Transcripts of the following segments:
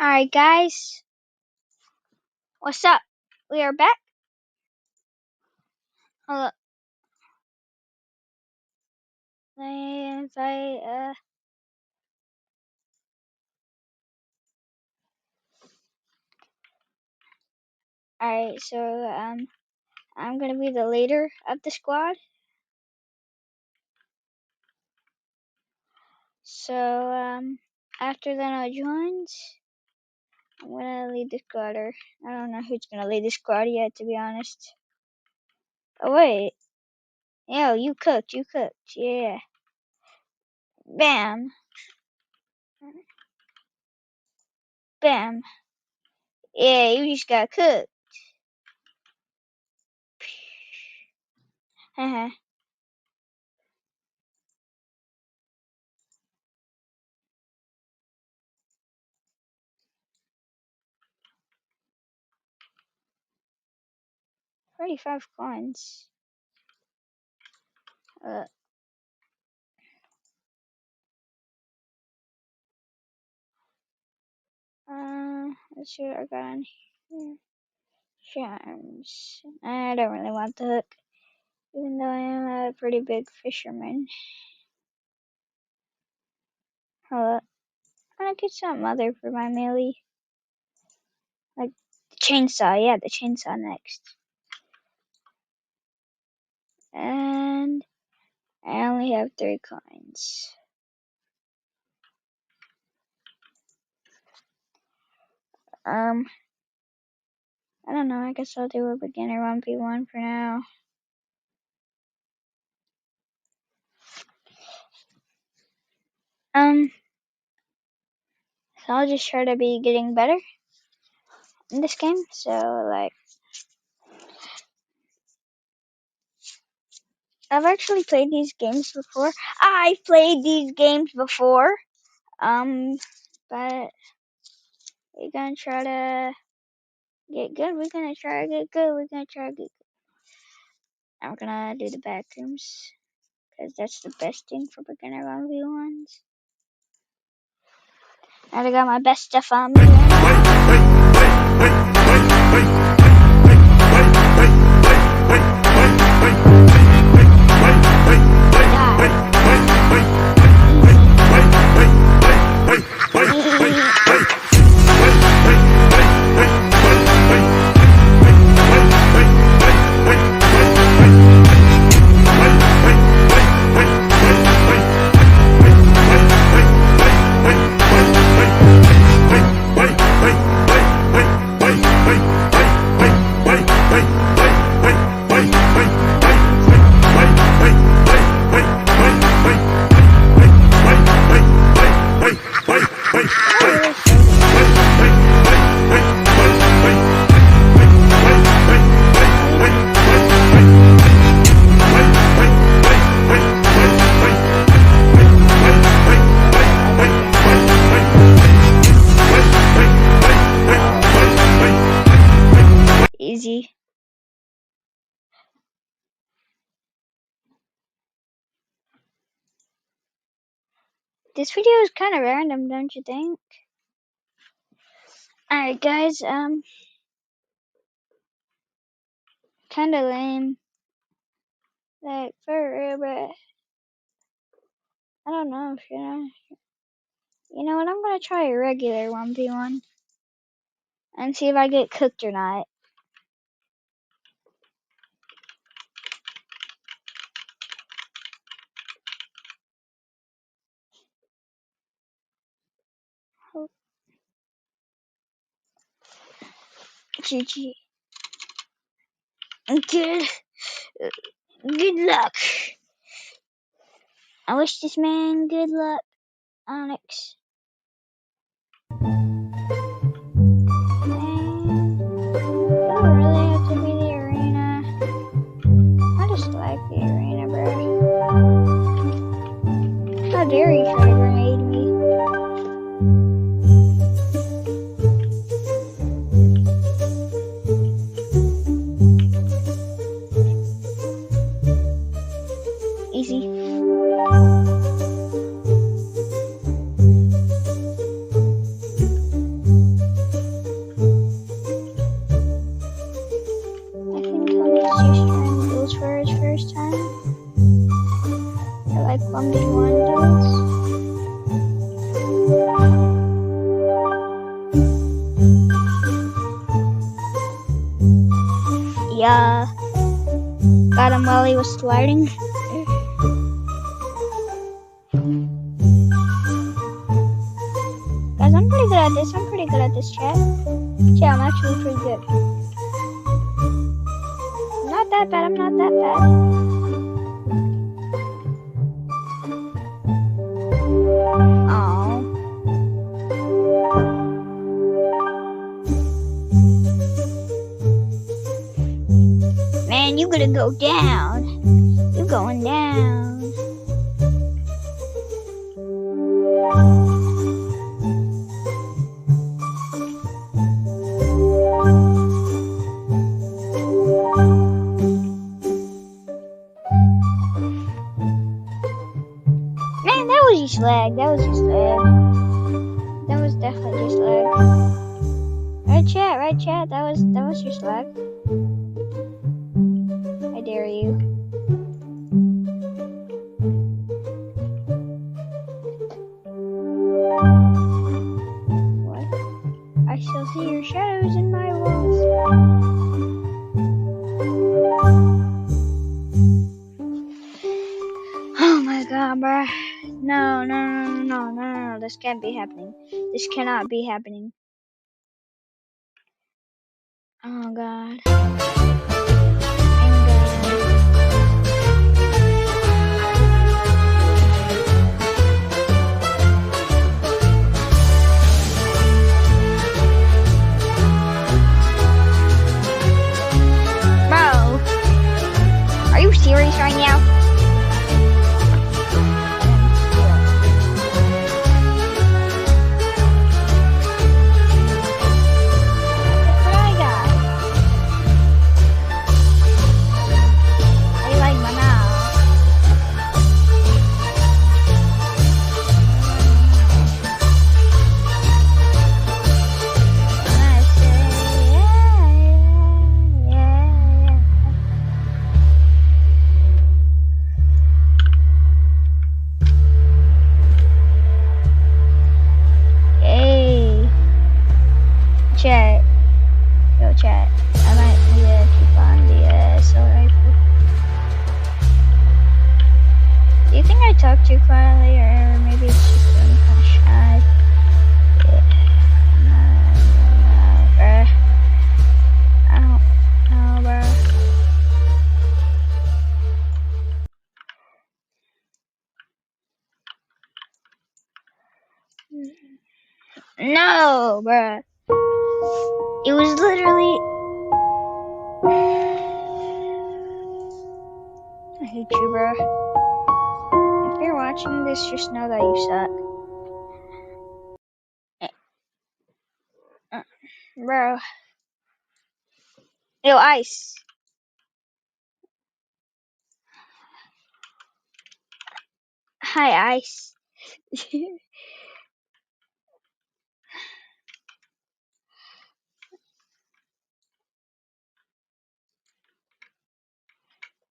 Alright guys, what's up? We are back. Hold up. Alright, so I'm gonna be the leader of the squad. So after Leno joins, I'm gonna lead the squad, or I don't know who's gonna lead the squad yet, to be honest. Oh wait. Yo, you cooked, yeah. Bam. Bam. Yeah, you just got cooked. Haha. 45 coins. Let's see what I got on here. Charms. I don't really want the hook, even though I am a pretty big fisherman. Hold up. I'm gonna get something other for my melee. Like the chainsaw, yeah, the chainsaw next. And I only have 3 coins. I don't know, I guess I'll do a beginner 1v1 for now. So I'll just try to be getting better in this game. So like, I've actually played these games before. I've played these games before. But we're gonna try to get good. We're gonna try to get good. I'm gonna do the back rooms because that's the best thing for beginner 1v1s. I got my best stuff on me. Easy. This video is kind of random, don't you think? Alright guys, kind of lame. Like, for real, but I don't know if you know what, I'm gonna try a regular 1v1 and see if I get cooked or not. GG. Good luck. I wish this man good luck, Onyx. Don't really have to be the arena. I just like the arena, bro. How dare you try to grenade me? Easy. got him while he was sliding. Guys, I'm pretty good at this. I'm pretty good at this, chat. Yeah, I'm actually pretty good. Not that bad. I'm not that bad. Oh. Man, you gonna go down. You going down. Lag. That was just lag. That was definitely just lag. Right chat, that was just lag. I dare you. What? I still see your shadows in my walls. Oh my god, bruh. No, this can't be happening. This cannot be happening. Oh god. Bro, are you serious right now? Chat. I might need to keep on the assault rifle. Do you think I talk too quietly, or maybe it's just I'm kind of shy? Yeah. Bruh. I don't know, bruh. No, bruh. It was literally... I hate you, bro. If you're watching this, just know that you suck. Bro. Yo, Ice. Hi, Ice.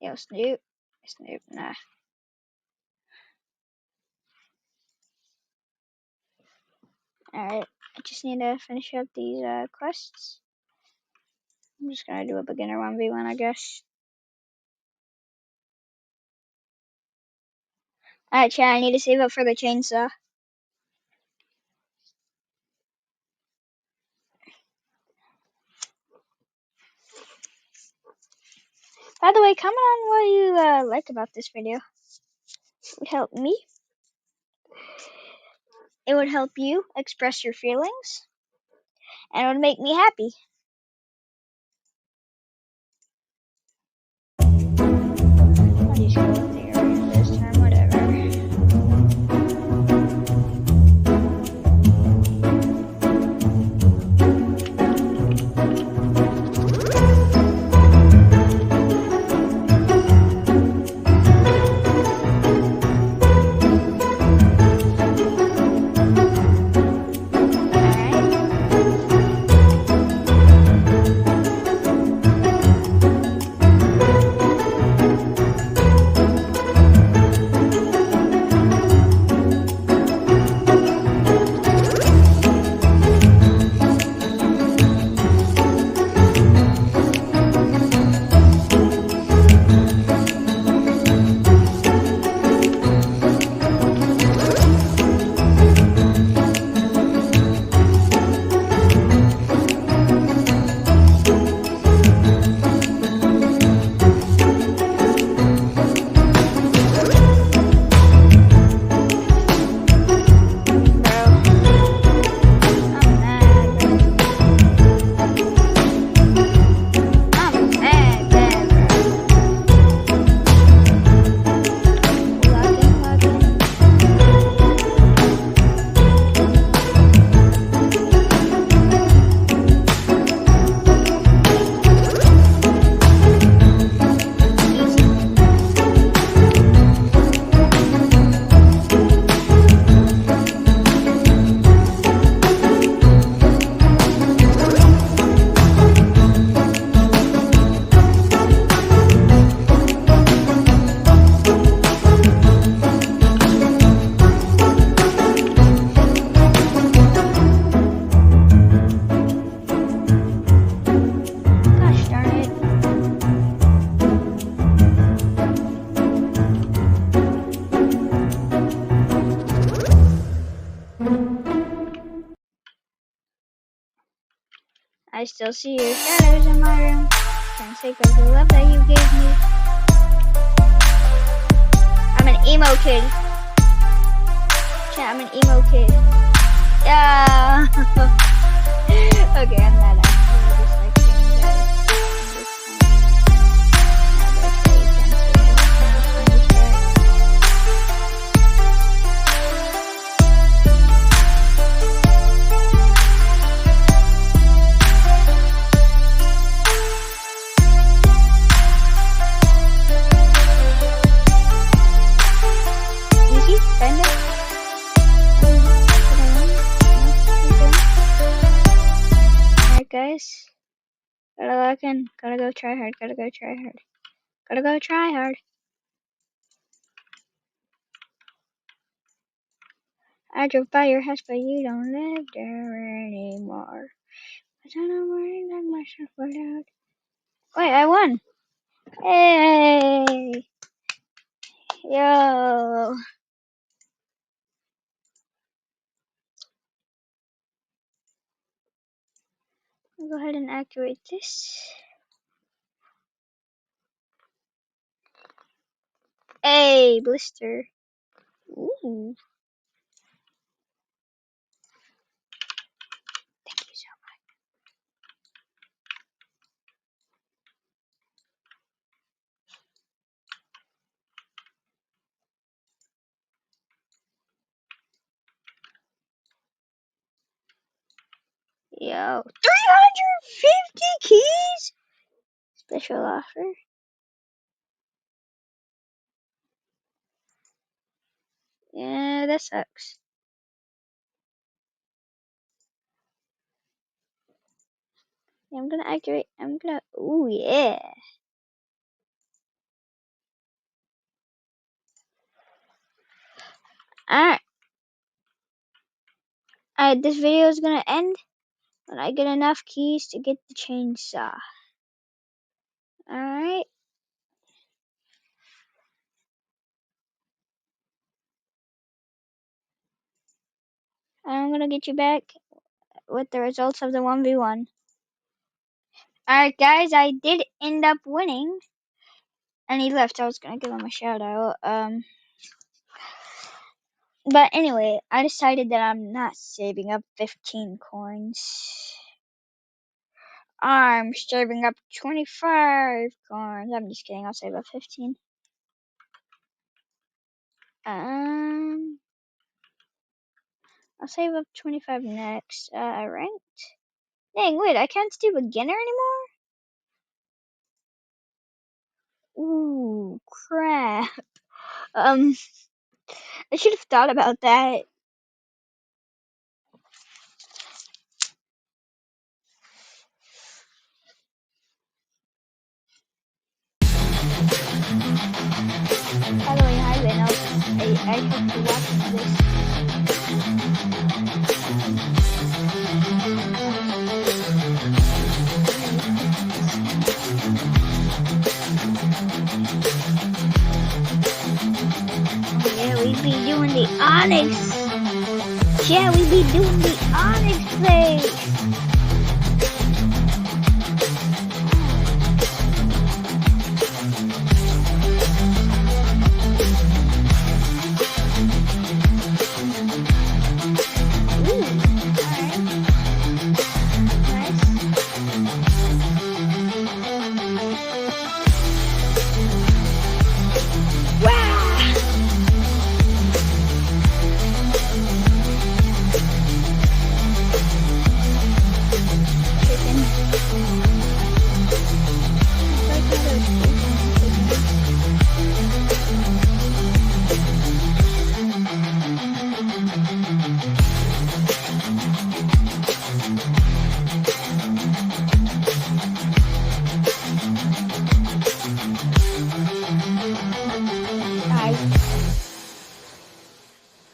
Yo, Snoop. Snoop, nah. Alright, I just need to finish up these quests. I'm just gonna do a beginner 1v1, I guess. Alright, chat, I need to save up for the chainsaw. By the way, comment on what you like about this video. It would help me. It would help you express your feelings. And it would make me happy. I'll just go with the arena this time, whatever. I still see your shadows in my room. Can't take back the love that you gave me. I'm an emo kid. Chat, I'm an emo kid. Yeah. Okay, I'm not actually just like saying that. Guys, gotta log in, gotta go try hard, gotta go try hard, gotta go try hard. I drove by your house, but you don't live there anymore. I don't know where I let myself out. Wait, I won! Hey! Yo! I'll go ahead and activate this. Hey, blister. Ooh. Thank you so much. Yo. 350 keys? Special offer. Yeah, that sucks. Yeah, I'm gonna activate. Ooh, yeah. Alright. Alright, this video is gonna end when I get enough keys to get the chainsaw. Alright. I'm gonna get you back with the results of the 1v1. Alright, guys, I did end up winning. And he left. I was gonna give him a shout out. But anyway, I decided that I'm not saving up 15 coins. I'm saving up 25 coins. I'm just kidding. I'll save up 15. I'll save up 25 next. Ranked. Dang, wait, I can't do beginner anymore? Ooh, crap. I should have thought about that. By the way, hi Ben. I hope you watch this. Yeah, we be doing the Onyx. Yeah, we be doing the Onyx play.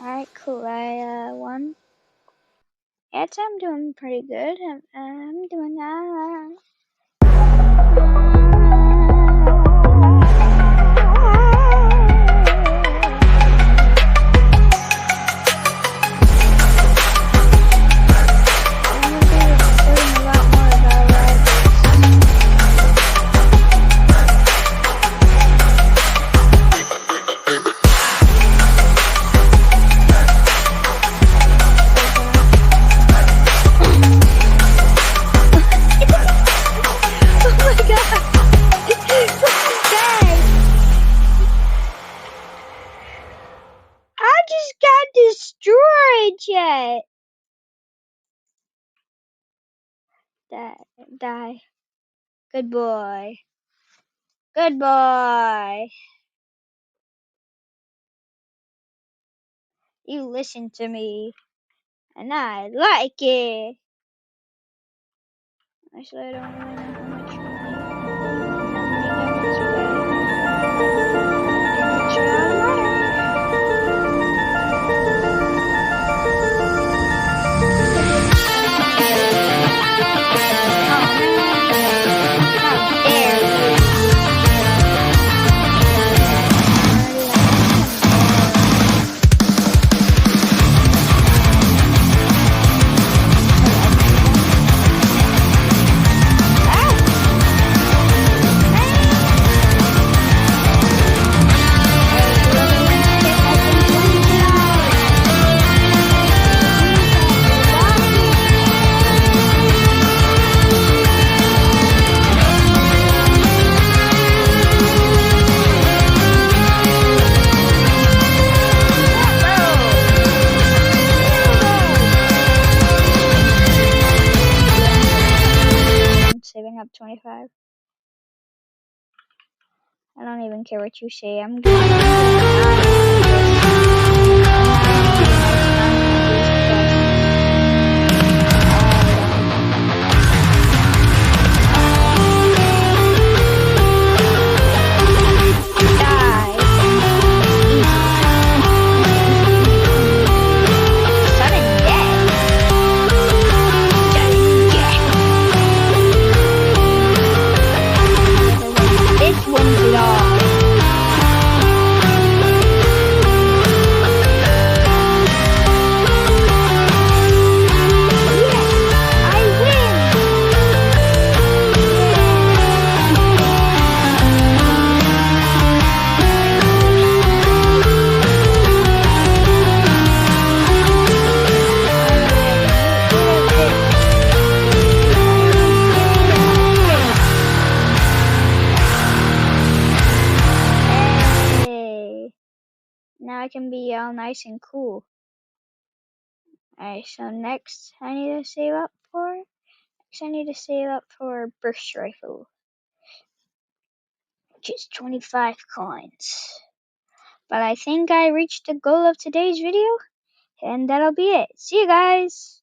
Alright, cool. I won. Yeah, I'm doing pretty good. I'm doing that. I'm gonna be recording a lot more about that. Die. Good boy. Good boy. You listen to me. And I like it. Actually, I don't really know how much money diamonds, but it's a lot of money. Saving up 25. I don't even care what you say. I'm now I can be all nice and cool. Alright, so next I need to save up for burst rifle, which is 25 coins. But I think I reached the goal of today's video, and that'll be it. See you guys!